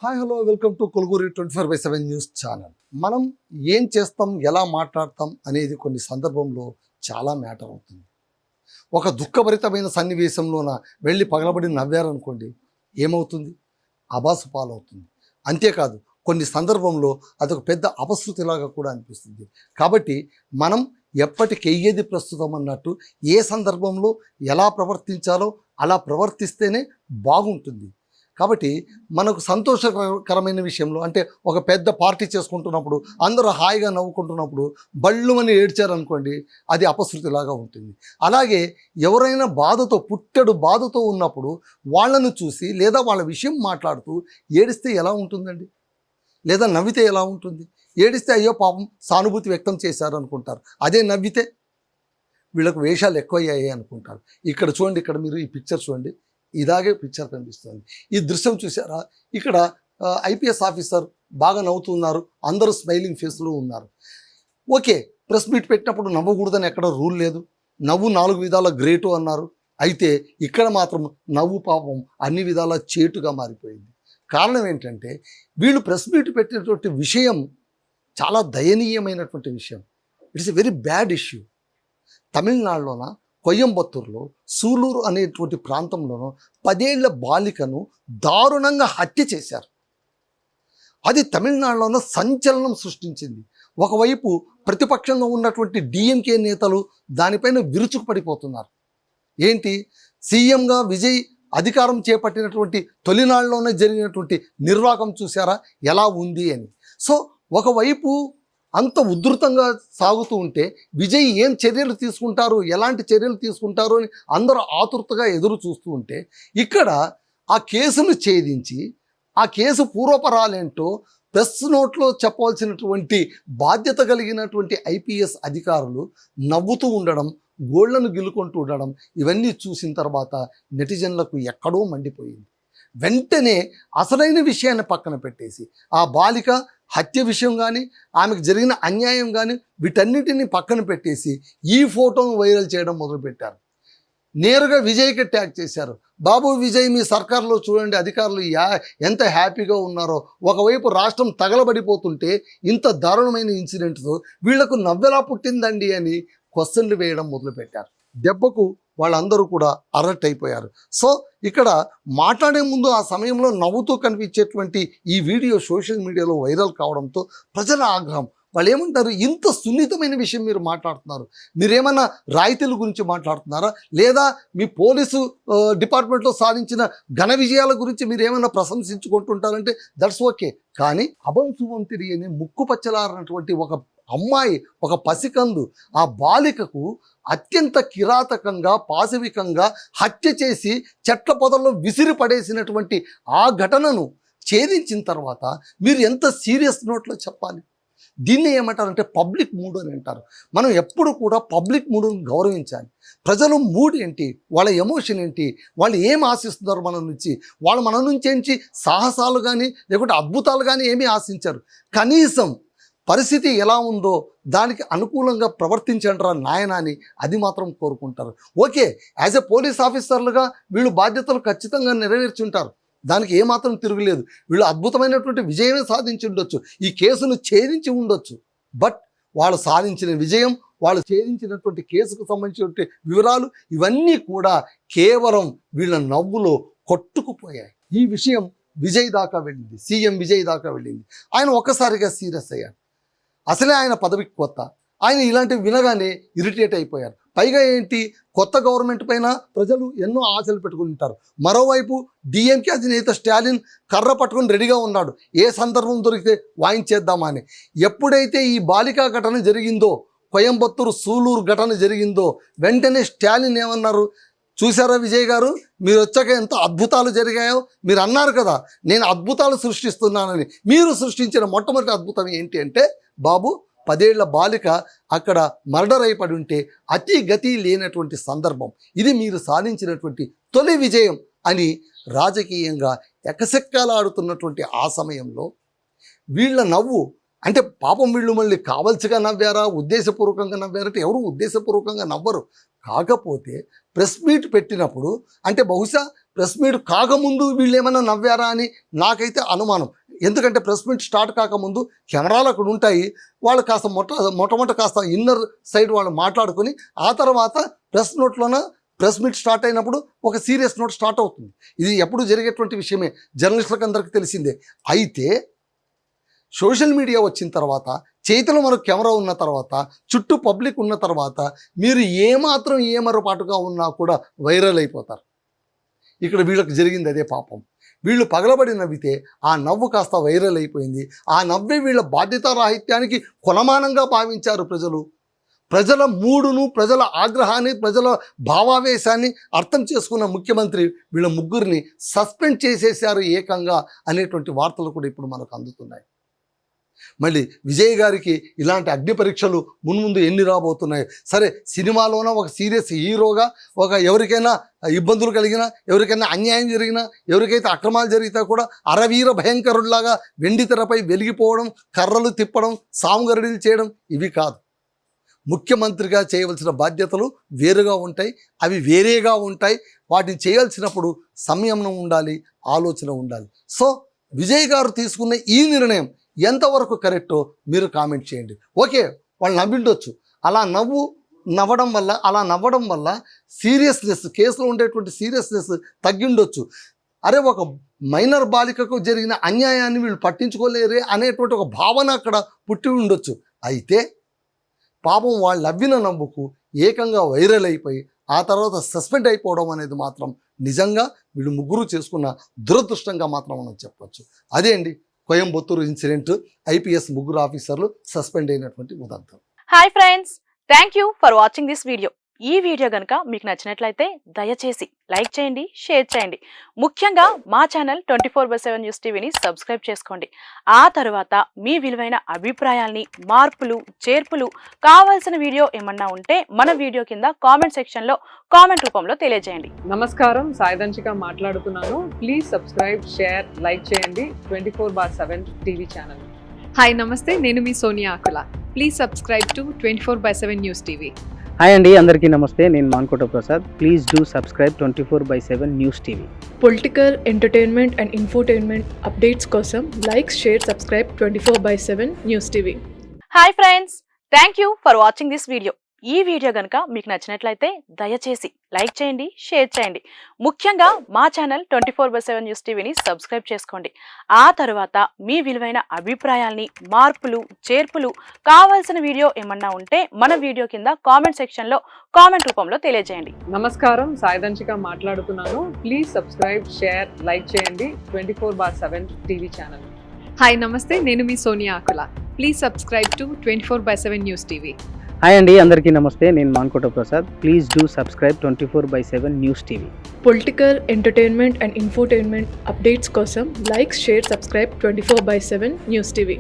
Hi hello welcome to కొలుగురి 24/7 news channel. మనం ఏం చేస్తాం, ఎలా మాట్లాడతాం అనేది కొన్ని సందర్భంలో చాలా మ్యాటర్ అవుతుంది. ఒక దుఃఖభరితమైన సన్నివేశంలోన వెళ్ళి పగలబడి నవ్వారనుకోండి, ఏమవుతుంది? అబాసు పాలవుతుంది. అంతేకాదు కొన్ని సందర్భంలో అదొక పెద్ద అపశృతిలాగా కూడా అనిపిస్తుంది. కాబట్టి మనం ఎప్పటికెయ్యేది ప్రస్తుతం అన్నట్టు ఏ సందర్భంలో ఎలా ప్రవర్తించాలో అలా ప్రవర్తిస్తేనే బాగుంటుంది. కాబట్టి మనకు సంతోషకరమైన విషయంలో అంటే ఒక పెద్ద పార్టీ చేసుకుంటున్నప్పుడు అందరూ హాయిగా నవ్వుకుంటున్నప్పుడు బళ్ళుమని ఏడ్చారనుకోండి, అది అపశృతిలాగా ఉంటుంది. అలాగే ఎవరైనా పుట్టెడు బాధతో ఉన్నప్పుడు వాళ్ళను చూసి లేదా వాళ్ళ విషయం మాట్లాడుతూ ఏడిస్తే ఎలా ఉంటుందండి? లేదా నవ్వితే ఎలా ఉంటుంది? ఏడిస్తే అయ్యో పాపం సానుభూతి వ్యక్తం చేశారు అనుకుంటారు. అదే నవ్వితే వీళ్ళకు వేషాలు ఎక్కువయ్యాయి అనుకుంటారు. ఇక్కడ చూడండి, ఇక్కడ మీరు ఈ పిక్చర్ చూడండి, ఇలాగే పిక్చర్ కనిపిస్తుంది. ఈ దృశ్యం చూసారా? ఇక్కడ ఐపీఎస్ ఆఫీసర్ బాగా నవ్వుతున్నారు, అందరూ స్మైలింగ్ ఫేస్లో ఉన్నారు. ఓకే, ప్రెస్ మీట్ పెట్టినప్పుడు నవ్వకూడదని ఎక్కడ రూల్ లేదు. నవ్వు 4 విధాల గ్రేటు అన్నారు. అయితే ఇక్కడ మాత్రం నవ్వు పాపం అన్ని విధాల చేటుగా మారిపోయింది. కారణం ఏంటంటే వీళ్ళు ప్రెస్ మీట్ పెట్టినటువంటి విషయం చాలా దయనీయమైనటువంటి విషయం. It's a very bad issue. తమిళనాడులోన కోయంబత్తూరులో సూలూరు అనేటువంటి ప్రాంతంలోనూ 10 ఏళ్ల బాలికను దారుణంగా హత్య చేశారు. అది తమిళనాడులోన సంచలనం సృష్టించింది. ఒకవైపు ప్రతిపక్షంలో ఉన్నటువంటి డిఎంకే నేతలు దానిపైన విరుచుకుపడిపోతున్నారు. ఏంటి, సీఎంగా విజయ్ అధికారం చేపట్టినటువంటి తొలినాళ్ళలోనే జరిగినటువంటి నిర్వాకం చూసారా ఎలా ఉంది అని. సో ఒకవైపు అంత ఉధృతంగా సాగుతూ ఉంటే విజయ్ ఏం చర్యలు తీసుకుంటారు, ఎలాంటి చర్యలు తీసుకుంటారు అని అందరూ ఆతృతగా ఎదురు చూస్తూ ఉంటే, ఇక్కడ ఆ కేసును ఛేదించి ఆ కేసు పూర్వపరాలేంటో ప్రెస్ నోట్లో చెప్పవలసినటువంటి బాధ్యత కలిగినటువంటి ఐపీఎస్ అధికారులు నవ్వుతూ ఉండడం, గోళ్లను గిల్లుకుంటూ ఉండడం, ఇవన్నీ చూసిన తర్వాత నెటిజన్లకు ఎక్కడో మండిపోయింది. వెంటనే అసలైన విషయాన్ని పక్కన పెట్టేసి ఆ బాలిక హత్య విషయం కానీ ఆమెకు జరిగిన అన్యాయం కానీ వీటన్నిటిని పక్కన పెట్టేసి ఈ ఫోటోను వైరల్ చేయడం మొదలుపెట్టారు. నేరుగా విజయ్కి ట్యాగ్ చేశారు. బాబు విజయ్, మీ సర్కార్లో చూడండి అధికారులు ఎంత హ్యాపీగా ఉన్నారో. ఒకవైపు రాష్ట్రం తగలబడిపోతుంటే ఇంత దారుణమైన ఇన్సిడెంట్తో వీళ్లకు నవ్వెలా పుట్టిందండి అని క్వశ్చన్లు వేయడం మొదలుపెట్టారు. దెబ్బకు వాళ్ళందరూ కూడా అలర్ట్ అయిపోయారు. సో ఇక్కడ మాట్లాడే ముందు ఆ సమయంలో నవ్వుతూ కనిపించేటువంటి ఈ వీడియో సోషల్ మీడియాలో వైరల్ కావడంతో ప్రజల ఆగ్రహం. వాళ్ళు ఏమంటారు, ఇంత సున్నితమైన విషయం మీరు మాట్లాడుతున్నారు, మీరేమన్నా రాయితీల గురించి మాట్లాడుతున్నారా, లేదా మీ పోలీసు డిపార్ట్మెంట్లో సాధించిన ఘన విజయాల గురించి మీరు ఏమైనా ప్రశంసించుకుంటుంటారంటే దట్స్ ఓకే. కానీ అభం శుభం తెలియని ముక్కు పచ్చలారినటువంటి ఒక అమ్మాయి, ఒక పసికందు, ఆ బాలికకు అత్యంత కిరాతకంగా పాశవికంగా హత్య చేసి చెట్ల పొదల్లో విసిరి పడేసినటువంటి ఆ ఘటనను ఛేదించిన తర్వాత మీరు ఎంత సీరియస్ నోట్లో చెప్పాలి? దీన్ని ఏమంటారంటే పబ్లిక్ మూడ్ అని అంటారు. మనం ఎప్పుడు కూడా పబ్లిక్ మూడ్ని గౌరవించాలి. ప్రజలు మూడ్ ఏంటి, వాళ్ళ ఎమోషన్ ఏంటి, వాళ్ళు ఏం ఆశిస్తున్నారు మన నుంచి, వాళ్ళు మన నుంచి ఏంటి సాహసాలు కానీ లేకుంటే అద్భుతాలు కానీ ఏమీ ఆశించారు. కనీసం పరిస్థితి ఎలా ఉందో దానికి అనుకూలంగా ప్రవర్తించండిరా నాయన అని అది మాత్రం కోరుకుంటారు. ఓకే, యాజ్ ఎ పోలీస్ ఆఫీసర్లుగా వీళ్ళు బాధ్యతలు ఖచ్చితంగా నెరవేర్చి ఉంటారు, దానికి ఏమాత్రం తిరుగులేదు. వీళ్ళు అద్భుతమైనటువంటి విజయమే సాధించి ఉండొచ్చు, ఈ కేసును ఛేదించి ఉండొచ్చు. బట్ వాళ్ళు సాధించిన విజయం, వాళ్ళు ఛేదించినటువంటి కేసుకు సంబంధించినటువంటి వివరాలు ఇవన్నీ కూడా కేవలం వీళ్ళ నవ్వులో కొట్టుకుపోయాయి. ఈ విషయం విజయ్ దాకా వెళ్ళింది, సీఎం విజయ్ దాకా వెళ్ళింది. ఆయన ఒక్కసారిగా సీరియస్ అయ్యారు. అసలే ఆయన పదవికి కొత్త, ఆయన ఇలాంటివి వినగానే ఇరిటేట్ అయిపోయారు. పైగా ఏంటి, కొత్త గవర్నమెంట్ పైన ప్రజలు ఎన్నో ఆశలు పెట్టుకుని ఉంటారు. మరోవైపు డిఎంకే అధినేత స్టాలిన్ కర్ర పట్టుకుని రెడీగా ఉన్నాడు, ఏ సందర్భం దొరికితే వాయించేద్దామా అని. ఎప్పుడైతే ఈ బాలికా ఘటన జరిగిందో, కోయంబత్తూరు సూలూరు ఘటన జరిగిందో, వెంటనే స్టాలిన్ ఏమన్నారు, చూసారా విజయ్ గారు, మీరు వచ్చాక ఎంత అద్భుతాలు జరిగాయో, మీరు అన్నారు కదా నేను అద్భుతాలు సృష్టిస్తున్నానని. మీరు సృష్టించిన మొట్టమొదటి అద్భుతం ఏంటి అంటే, బాబు 10 ఏళ్ల బాలిక అక్కడ మర్డర్ అయిపడి ఉంటే అతి గతి లేనటువంటి సందర్భం, ఇది మీరు సాధించినటువంటి తొలి విజయం అని రాజకీయంగా ఎకసెక్కాలాడుతున్నటువంటి ఆ సమయంలో వీళ్ళ నవ్వు అంటే పాపం వీళ్ళు మళ్ళీ కావలసిగా నవ్వారా, ఉద్దేశపూర్వకంగా నవ్వారంటే ఎవరు ఉద్దేశపూర్వకంగా నవ్వరు. కాకపోతే ప్రెస్ మీట్ పెట్టినప్పుడు అంటే బహుశా ప్రెస్ మీట్ కాకముందు వీళ్ళు ఏమైనా నవ్వారా అని నాకైతే అనుమానం. ఎందుకంటే ప్రెస్ మీట్ స్టార్ట్ కాకముందు కెమెరాలు అక్కడ ఉంటాయి, వాళ్ళు కాస్త మొట్టమొదట కాస్త ఇన్నర్ సైడ్ వాళ్ళు మాట్లాడుకొని ఆ తర్వాత ప్రెస్ మీట్ స్టార్ట్ అయినప్పుడు ఒక సీరియస్ నోట్ స్టార్ట్ అవుతుంది. ఇది ఎప్పుడు జరిగేటువంటి విషయమే, జర్నలిస్టులకు అందరికీ తెలిసిందే. అయితే సోషల్ మీడియా వచ్చిన తర్వాత, చేతిలో మనకు కెమెరా ఉన్న తర్వాత, చుట్టూ పబ్లిక్ ఉన్న తర్వాత మీరు ఏమాత్రం ఏమరపాటుగా ఉన్నా కూడా వైరల్ అయిపోతారు. ఇక్కడ వీళ్ళకి జరిగింది అదే పాపం. వీళ్ళు పగలబడి నవ్వితే ఆ నవ్వు కాస్త వైరల్ అయిపోయింది. ఆ నవ్వే వీళ్ళ బాధ్యతారాహిత్యానికి కొలమానంగా భావించారు ప్రజలు. ప్రజల మూడును, ప్రజల ఆగ్రహాన్ని, ప్రజల భావావేశాన్ని అర్థం చేసుకున్న ముఖ్యమంత్రి వీళ్ళ ముగ్గురిని సస్పెండ్ చేసేశారు ఏకంగా అనేటువంటి వార్తలు కూడా ఇప్పుడు మనకు అందుతున్నాయి. మళ్ళీ విజయ్ గారికి ఇలాంటి అగ్ని పరీక్షలు మున్ముందు ఎన్ని రాబోతున్నాయి. సరే, సినిమాలోన ఒక సీరియస్ హీరోగా ఎవరికైనా ఇబ్బందులు కలిగినా, ఎవరికైనా అన్యాయం జరిగినా, ఎవరికైతే అక్రమాలు జరిగితే కూడా అరవీర భయంకరుడిలాగా వెండి తెరపై వెలిగిపోవడం, కర్రలు తిప్పడం, సాముగరడీలు చేయడం ఇవి కాదు. ముఖ్యమంత్రిగా చేయవలసిన బాధ్యతలు వేరుగా ఉంటాయి, అవి వేరేగా ఉంటాయి. వాటిని చేయాల్సినప్పుడు సంయమనం ఉండాలి, ఆలోచన ఉండాలి. సో విజయ్ గారు తీసుకున్న ఈ నిర్ణయం ఎంతవరకు కరెక్టో మీరు కామెంట్ చేయండి. ఓకే, వాళ్ళు నవ్విండొచ్చు, అలా నవ్వడం వల్ల సీరియస్నెస్, కేసులో ఉండేటువంటి సీరియస్నెస్ తగ్గిండొచ్చు. అరే, ఒక మైనర్ బాలికకు జరిగిన అన్యాయాన్ని వీళ్ళు పట్టించుకోలేరే అనేటువంటి ఒక భావన అక్కడ పుట్టి ఉండొచ్చు. అయితే పాపం వాళ్ళు నవ్విన నవ్వుకు ఏకంగా వైరల్ అయిపోయి ఆ తర్వాత సస్పెండ్ అయిపోవడం అనేది మాత్రం నిజంగా వీళ్ళు ముగ్గురు చేసుకున్న దురదృష్టంగా మాత్రం మనం చెప్పవచ్చు. అదే అండి కోయంబత్తూరు ఇన్సిడెంట్, ఐపీఎస్ ముగ్గురు ఆఫీసర్లు సస్పెండ్ అయినటువంటి ఉదంతం. Hi friends, thank you for watching this video. ఈ వీడియో గనుక మీకు నచ్చినట్లయితే దయచేసి లైక్ చేయండి, షేర్ చేయండి. ముఖ్యంగా మా ఛానల్ 24/7 న్యూస్ టీవీని సబ్స్క్రైబ్ చేసుకోండి. ఆ తర్వాత మీ విలువైన అభిప్రాయాల్ని, మార్పులు, చేర్పులు, కావాల్సిన వీడియో ఏమన్నా ఉంటే మన వీడియో కింద కామెంట్ సెక్షన్లో కామెంట్ రూపంలో తెలియజేయండి. నమస్కారం, సాయిదంచిక మాట్లాడుతున్నాను. ప్లీజ్ సబ్స్క్రైబ్, షేర్, లైక్ చేయండి 24/7 టీవీ ఛానల్. హాయ్ నమస్తే, నేను మీ Sonia Akula. Please subscribe to 24/7 news TV. Hi అండి, అందరికీ నమస్తే. నేను Mankota Prasad. Please do subscribe 24/7 news TV. Political, entertainment and infotainment updates కోసం like, share, subscribe 24/7 news TV. Hi friends, thank you for watching this video. ఈ video గనుక మీకు నచ్చినట్లయితే దయచేసి లైక్ చేయండి, షేర్ చేయండి. ముఖ్యంగా మా ఛానల్ 24/7 న్యూస్ టీవీని సబ్స్క్రైబ్ చేసుకోండి. ఆ తర్వాత మీ విలువైన అభిప్రాయాల్ని, మార్పులు, చేర్పులు, కావాల్సిన వీడియో ఏమన్నా ఉంటే మన వీడియో కింద కామెంట్ సెక్షన్లో కామెంట్ రూపంలో తెలియజేయండి. నమస్కారం, సాయిదంచిక మాట్లాడుతున్నాను. ప్లీజ్ సబ్స్క్రైబ్, షేర్, లైక్ చేయండి 24/7 టీవీ ఛానల్. హాయ్ నమస్తే, నేను మీ Sonia Akula. Please subscribe to 24/7 news TV. Hi అండి, అందరికీ నమస్తే. నేను Mankota Prasad. Please do subscribe 24/7 news TV. Political, entertainment and infotainment updates కోసం like, share, subscribe 24/7 news TV.